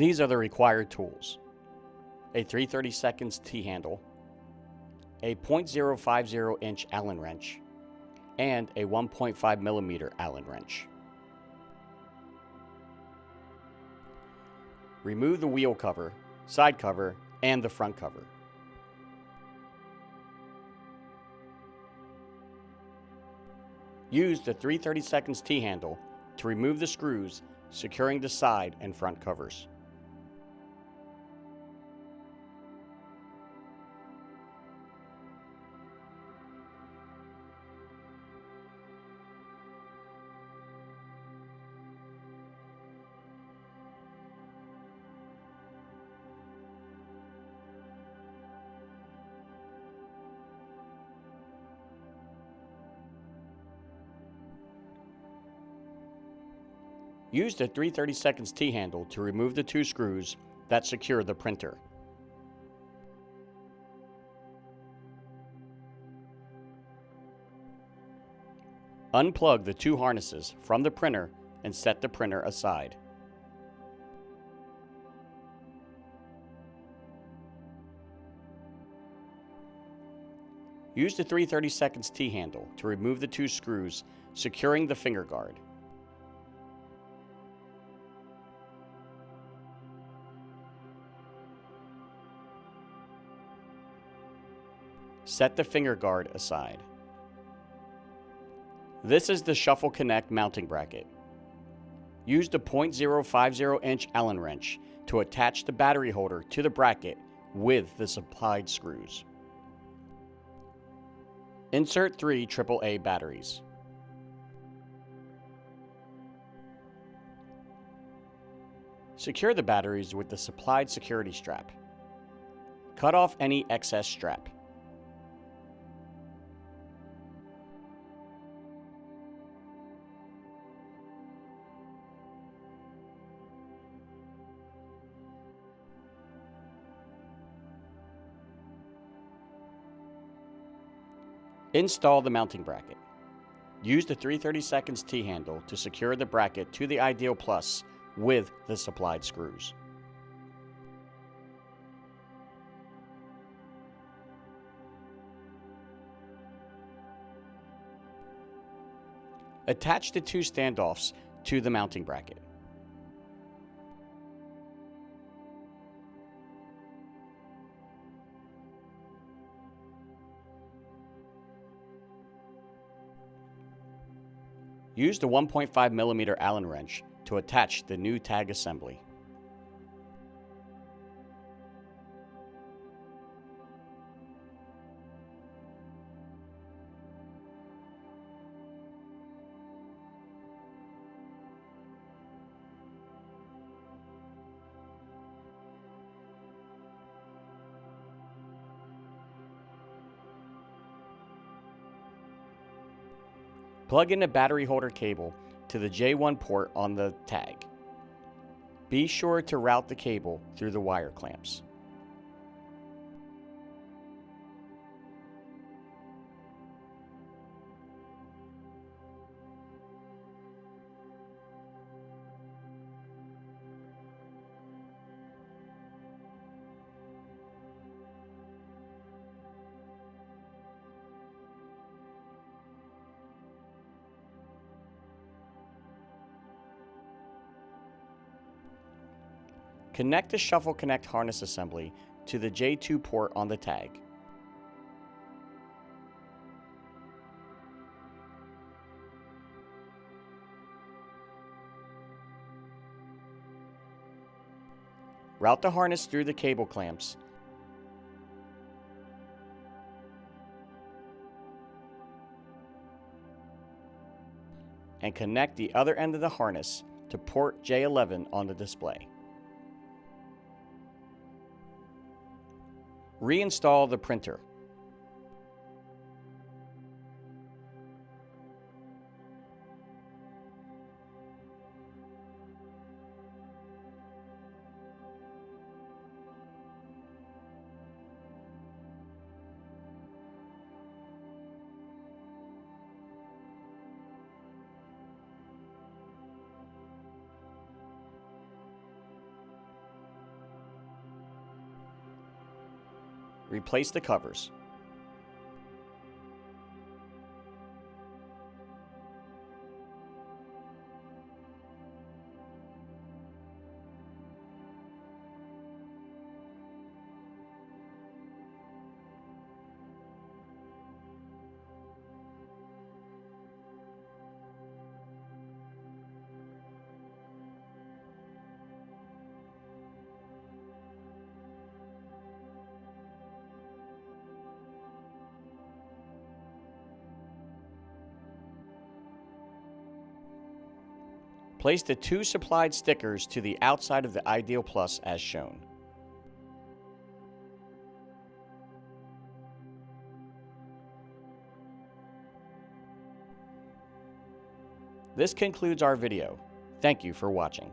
These are the required tools: a 3/32 T-handle, a .050 inch Allen wrench, and a 1.5 millimeter Allen wrench. Remove the wheel cover, side cover, and the front cover. Use the 3/32 T-handle to remove the screws securing the side and front covers. Use the 3/32 T-handle to remove the two screws that secure the printer. Unplug the two harnesses from the printer and set the printer aside. Use the 3/32 T-handle to remove the two screws securing the finger guard. Set the finger guard aside. This is the Shuffle Connect mounting bracket. Use the .050 inch Allen wrench to attach the battery holder to the bracket with the supplied screws. Insert 3 AAA batteries. Secure the batteries with the supplied security strap. Cut off any excess strap. Install the mounting bracket. Use the 3/32 T-handle to secure the bracket to the Ideal Plus with the supplied screws. Attach the two standoffs to the mounting bracket. Use the 1.5 millimeter Allen wrench to attach the new tag assembly. Plug in a battery holder cable to the J1 port on the tag. Be sure to route the cable through the wire clamps. Connect the Shuffle Connect harness assembly to the J2 port on the tag. Route the harness through the cable clamps and connect the other end of the harness to port J11 on the display. Reinstall the printer. replace the covers. Place the 2 supplied stickers to the outside of the Ideal Plus as shown. This concludes our video. Thank you for watching.